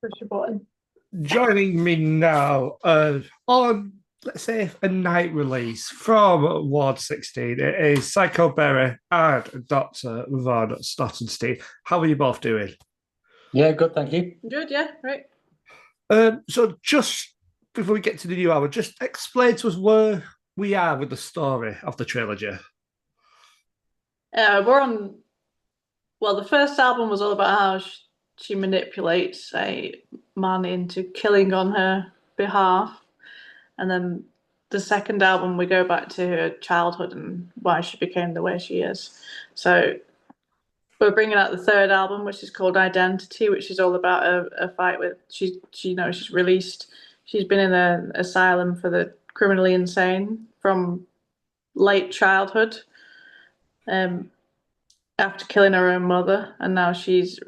Push a button. Joining me now on, let's say, a night release from Ward 16, it is Psycho Berry and Dr. Von Stottenstein. How are you both doing? Yeah, good, thank you. Good, yeah, right. So just before we get to the new album, just explain to us where we are with the story of the trilogy. We're on. Well, the first album was all about how she manipulates a man into killing on her behalf, and then the second album we go back to her childhood and why she became the way she is. So we're bringing out the third album, which is called Identity, which is all about a fight with she's released. She's been in an asylum for the criminally insane from late childhood, um, after killing her own mother, and now she's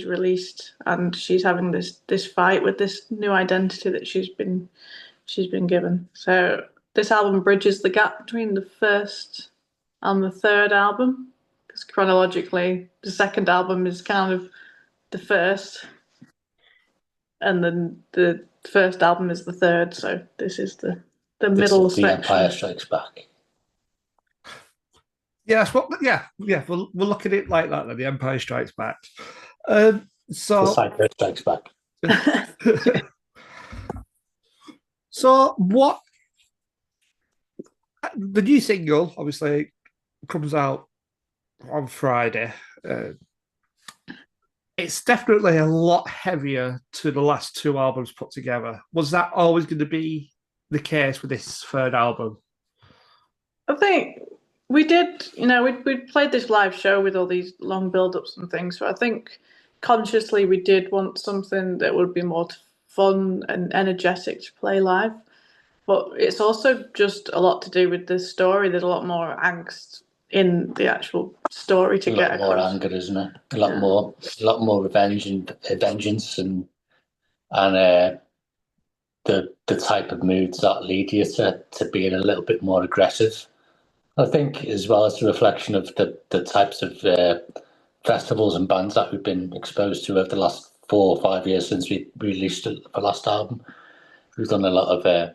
released and she's having this fight with this new identity that she's been given. So this album bridges the gap between the first and the third album, because chronologically the second album is kind of the first, and then the first album is the third. So this is the middle This is the section. Empire Strikes Back. Yeah, we'll look at it like that. Then the Empire Strikes Back. The So, Psycho Strikes Back. so what? The new single obviously comes out on Friday. It's definitely a lot heavier to the last two albums put together. Was that always going to be the case with this third album? I think we did, we played this live show with all these long build-ups and things. So I think consciously we did want something that would be more fun and energetic to play live. But it's also just a lot to do with the story. There's a lot more angst in the actual story to get A lot more across. anger, isn't it? A lot more revenge and vengeance and the type of moods that lead you to being a little bit more aggressive. I think, as well as a reflection of the types of festivals and bands that we've been exposed to over the last 4 or 5 years since we released the last album. We've done a lot of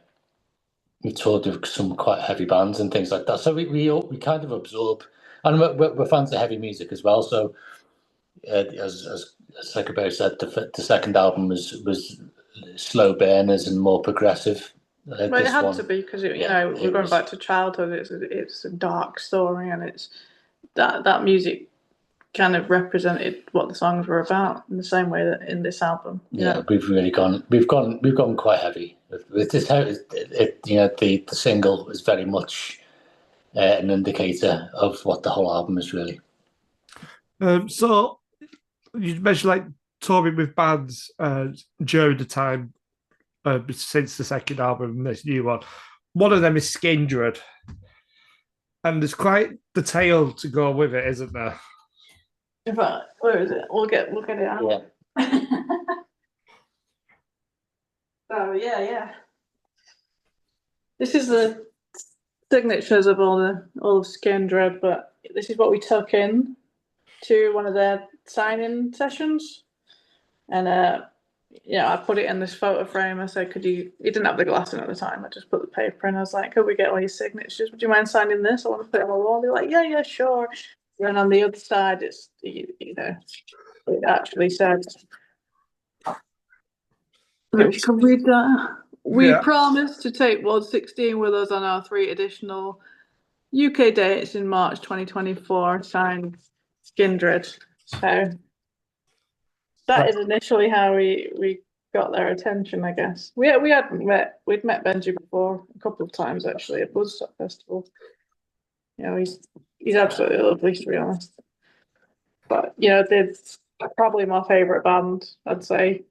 we toured with some quite heavy bands and things like that. So we kind of absorb, and we're fans of heavy music as well. So as Secretary said, the second album was slow burners and more progressive. But it had to be, because we're going back to childhood. It's a dark story, and it's that music kind of represented what the songs were about in the same way that in this album. Yeah, we've gone quite heavy. With this, the single is very much an indicator of what the whole album is really. So you mentioned like touring with bands during the time since the second album and this new one. One of them is Skindred, and there's quite the tale to go with it, isn't there? In fact, where is it? We'll get it out. Yeah. Oh yeah. This is the signatures of all of Skindred, but this is what we took in to one of their sign-in sessions, and I put it in this photo frame. I said, he didn't have the glass in at the time. I just put the paper in. I was like, could we get all your signatures? Would you mind signing this? I want to put it on the wall. They're like, yeah, sure. And on the other side, it's, it actually said, if you can read that. We promised to take Ward 16 with us on our 3 additional UK dates in March 2024, signed Skindred. So that is initially how we got their attention, I guess. We'd met Benji before a couple of times actually at Woodstock Festival. He's absolutely lovely, to be honest. But they're probably my favourite band, I'd say.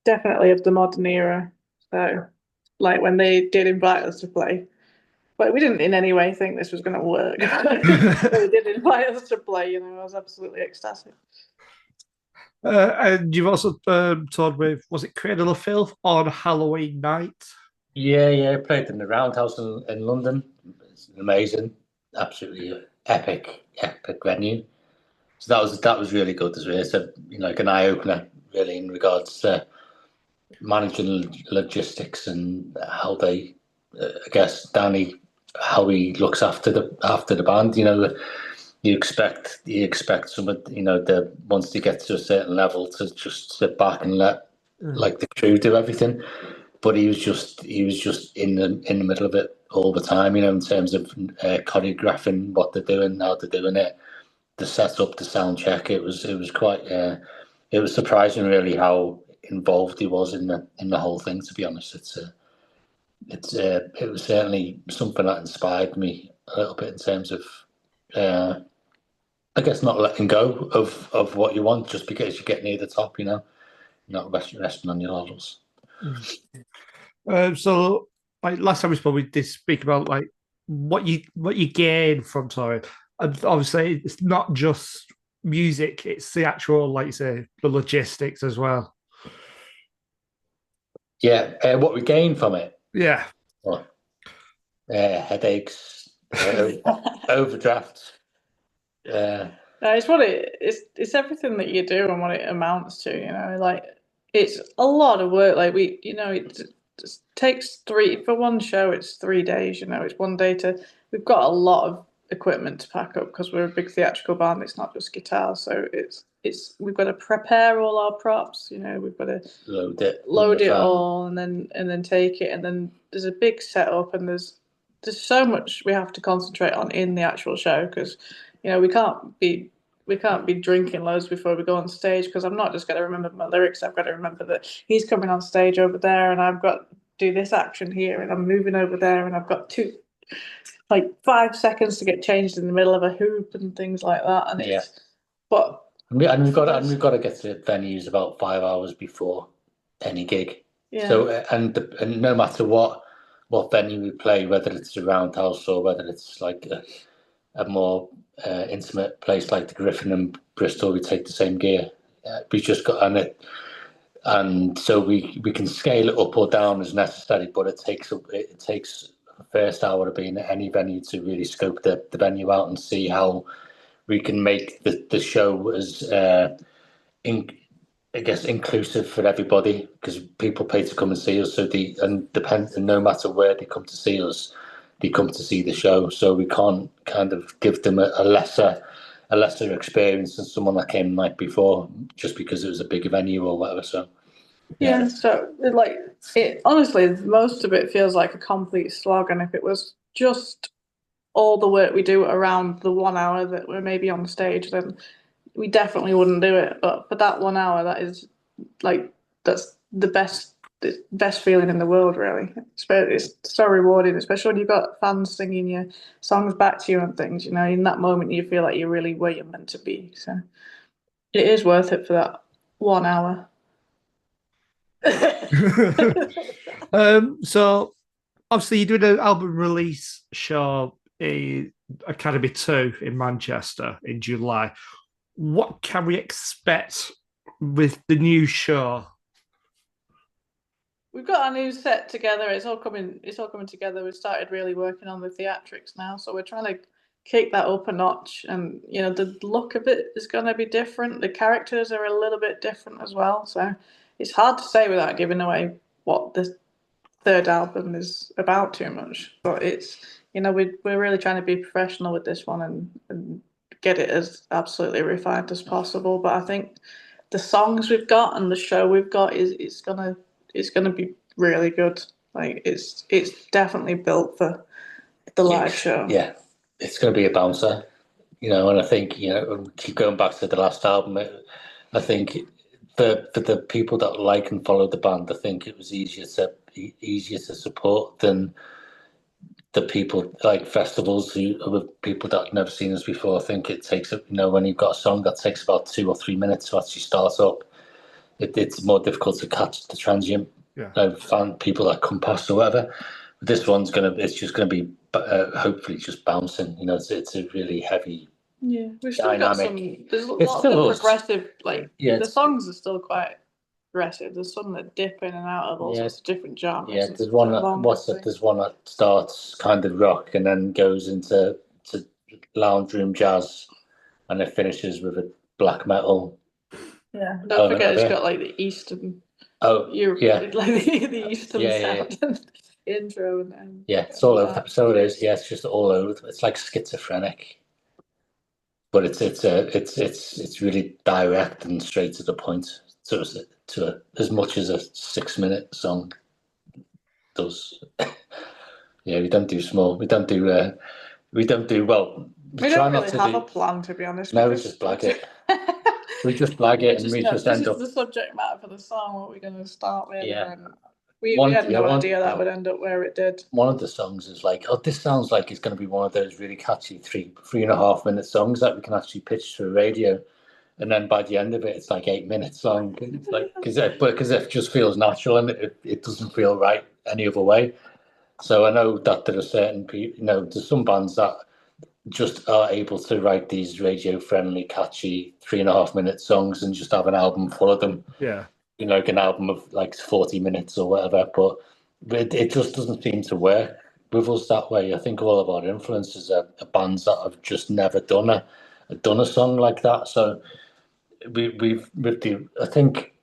Definitely of the modern era. So like when they did invite us to play. But we didn't in any way think this was going to work. They did invite us to play, I was absolutely ecstatic. And you've also toured with, was it Cradle of Filth on Halloween night? Yeah, played in the Roundhouse in London. It's amazing, absolutely epic venue. So that was really good as well. So like an eye opener, really, in regards to managing logistics and how they, I guess, Danny, how he looks after the band. You expect someone, once they get to a certain level to just sit back and let like the crew do everything. But he was just in the middle of it all the time, in terms of choreographing what they're doing, how they're doing it, the setup, the sound check. It was quite it was surprising really how involved he was in the whole thing. To be honest, it was certainly something that inspired me a little bit in terms of I guess not letting go of what you want just because you get near the top, not resting on your laurels. So, like last time we spoke, we did speak about like what you gain from touring, and obviously it's not just music; it's the actual, like you say, the logistics as well. Yeah, what we gain from it. Yeah. Oh, headaches, overdrafts. It's everything that you do and what it amounts to. Like it's a lot of work. Like it just takes for one show. It's 3 days. It's one day we've got a lot of equipment to pack up because we're a big theatrical band. It's not just guitars, so we've got to prepare all our props. We've got to load it all, and then take it, and then there's a big setup, and there's so much we have to concentrate on in the actual show because we can't be drinking loads before we go on stage because I'm not just going to remember my lyrics. I've got to remember that he's coming on stage over there, and I've got to do this action here, and I'm moving over there, and I've got 5 seconds to get changed in the middle of a hoop and things like that. And we've got to get to venues about 5 hours before any gig. Yeah. So and no matter what venue we play, whether it's a roundhouse or whether it's like a more intimate place like the Griffin in Bristol, we take the same gear. We just got and so we can scale it up or down as necessary, but it takes the first hour of being at any venue to really scope the venue out and see how we can make the show as inclusive for everybody, because people pay to come and see us. And no matter where they come to see us, they come to see the show. So we can't kind of give them a lesser experience than someone that came the night before just because it was a bigger venue or whatever. So yeah, so honestly, most of it feels like a complete slog. And if it was just all the work we do around the 1 hour that we're maybe on stage, then we definitely wouldn't do it. But for that 1 hour, that's the best feeling in the world, really. It's so rewarding, especially when you've got fans singing your songs back to you and things. In that moment, you feel like you're really where you're meant to be. So it is worth it for that 1 hour. So obviously you did an album release show in Academy 2 in Manchester in July. What can we expect with the new show? We've got our new set together. It's all coming together. We've started really working on the theatrics now, so we're trying to kick that up a notch. And the look of it is going to be different. The characters are a little bit different as well. So it's hard to say without giving away what the third album is about too much. But it's we're really trying to be professional with this one and get it as absolutely refined as possible. But I think the songs we've got and the show we've got is gonna be really good. Like it's definitely built for the live show. Yeah, it's going to be a bouncer, and I think keep going back to the last album. I think for the people that like and follow the band, I think it was easier to support than the people like festivals who are people that have never seen us before. I think it takes when you've got a song that takes about 2 or 3 minutes to actually start up, it's more difficult to catch the transient fan people that come past or whatever. But this one's it's just gonna be hopefully just bouncing. It's a really heavy. Yeah, we've still dynamic. Got some. There's lots of progressive. The songs are still quite aggressive. There's some that dip in and out of all sorts of different genres. Yeah, there's one that starts kind of rock and then goes into lounge room jazz, and it finishes with a black metal Yeah, don't element forget of it's it. got like the Eastern, Oh, yeah. like the Eastern Yeah. sound and intro and Yeah, it's all over that. the so it is. Yeah, it's just all over. It's like schizophrenic, but it's really direct and straight to the point. As much as a 6 minute song does. Yeah, we don't do small. We don't do. We don't do well. We try don't not really to have do. a plan, to be honest. No, we just blag it. We just blag it, and we know, just this end is up. the subject matter for the song. What we're going to start with, Yeah. and then we had no idea that would end up where it did. One of the songs is like, oh, this sounds like it's going to be one of those really catchy 3.5 minute songs that we can actually pitch to the radio. And then by the end of it, it's like 8 minutes long. It's like because it just feels natural and it doesn't feel right any other way. So I know that there are certain people, there's some bands that just are able to write these radio-friendly, catchy 3.5 minute songs and just have an album full of them. Yeah. Like an album of like 40 minutes or whatever. But it just doesn't seem to work with us that way. I think all of our influences are bands that have just never done a song like that. So I think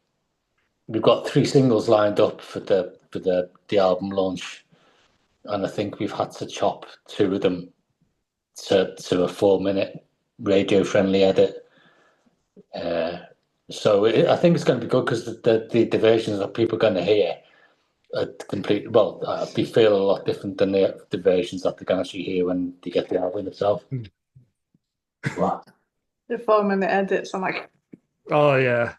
we've got 3 singles lined up for the album launch, and I think we've had to chop 2 of them to a 4 minute radio friendly edit. So I think it's going to be good because the versions that people are going to hear are they feel a lot different than the versions that they can actually hear when they get the album itself. Wow. The 4 minute edits, I'm like, Oh yeah.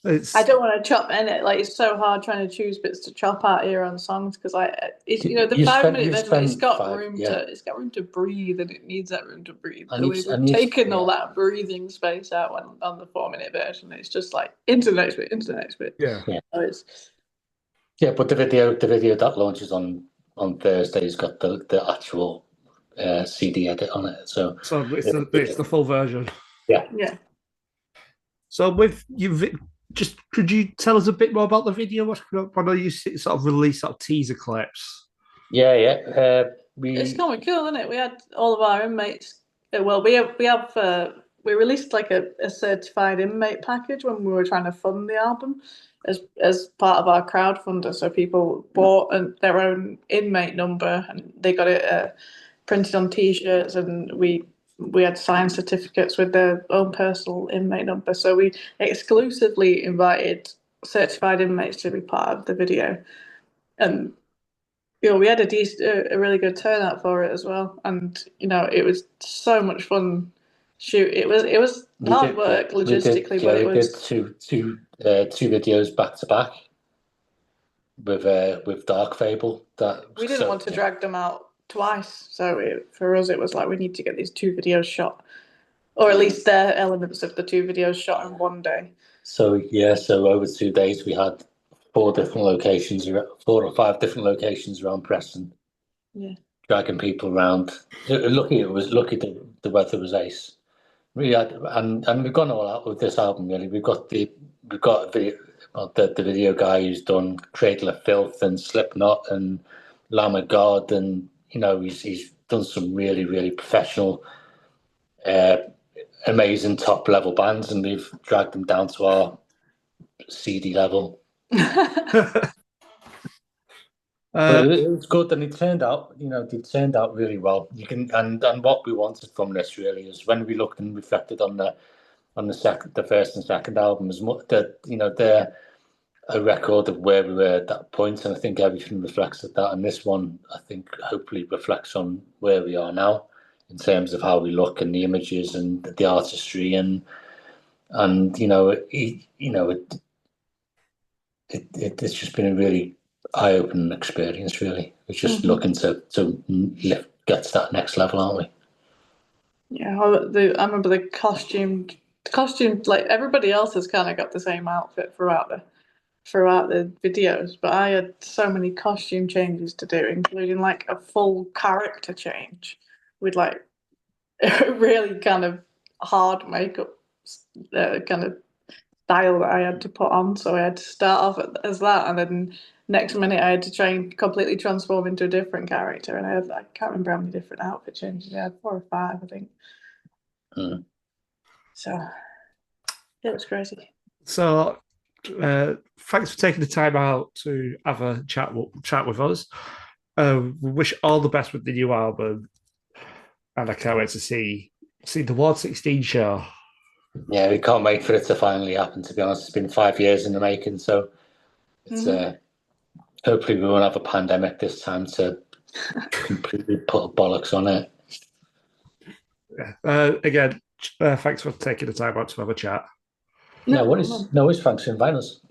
I don't want to chop in it. Like, it's so hard trying to choose bits to chop out here on songs because the 5 minute version, it's got room to breathe, and it needs that room to breathe. So we've taken all that breathing space out on the 4 minute version. It's just like into the next bit. Yeah. So but the video that launches on Thursday has got the actual CD edit on it. So it's the full version. Yeah. So with you, just could you tell us a bit more about the video? I know you sort of released teaser clips. Yeah. It's kind of cool, isn't it? We had all of our inmates. Well, we released like a certified inmate package when we were trying to fund the album as part of our crowdfunder. So people bought their own inmate number, and they got it printed on T-shirts, and we had signed certificates with their own personal inmate number. So we exclusively invited certified inmates to be part of the video, and we had a really good turnout for it as well. And it was so much fun. Shoot, it was hard work logistically, but it was. We did two videos back to back with Dark Fable. We didn't want to drag them out twice, so for us it was like we need to get these 2 videos shot, or at least their elements of the 2 videos shot in one day. So over 2 days we had 4 or 5 different locations around Preston. Yeah, dragging people around. Lucky the weather was ace. We had and we've gone all out with this album. Really, we've got the video guy who's done Cradle of Filth and Slipknot and Lamb of God, and he's done some really, really professional, amazing top level bands, and we've dragged them down to our CD level. But it was good, and it turned out, really well. And what we wanted from this really is when we looked and reflected on the first and second album, as much that they're a record of where we were at that point, and I think everything reflects at that. And this one, I think, hopefully reflects on where we are now in terms of how we look and the images and the artistry and it's just been a really eye-opening experience. Really, we're just looking to get to that next level, aren't we? Yeah, I remember the costume. Like everybody else has kind of got the same outfit throughout the videos, but I had so many costume changes to do, including like a full character change with like a really kind of hard makeup kind of style that I had to put on. So I had to start off as that, and then next minute I had to try and completely transform into a different character. And I can't remember how many different outfit changes I had, 4 or 5, I think. So it was crazy. So, thanks for taking the time out to have a chat with us. We wish all the best with the new album, and I can't wait to see the Ward 16 show. Yeah, we can't wait for it to finally happen. To be honest, it's been 5 years in the making, so it's hopefully we won't have a pandemic this time to completely put a bollocks on it. Yeah. Again, thanks for taking the time out to have a chat. No worries. Thanks for inviting us.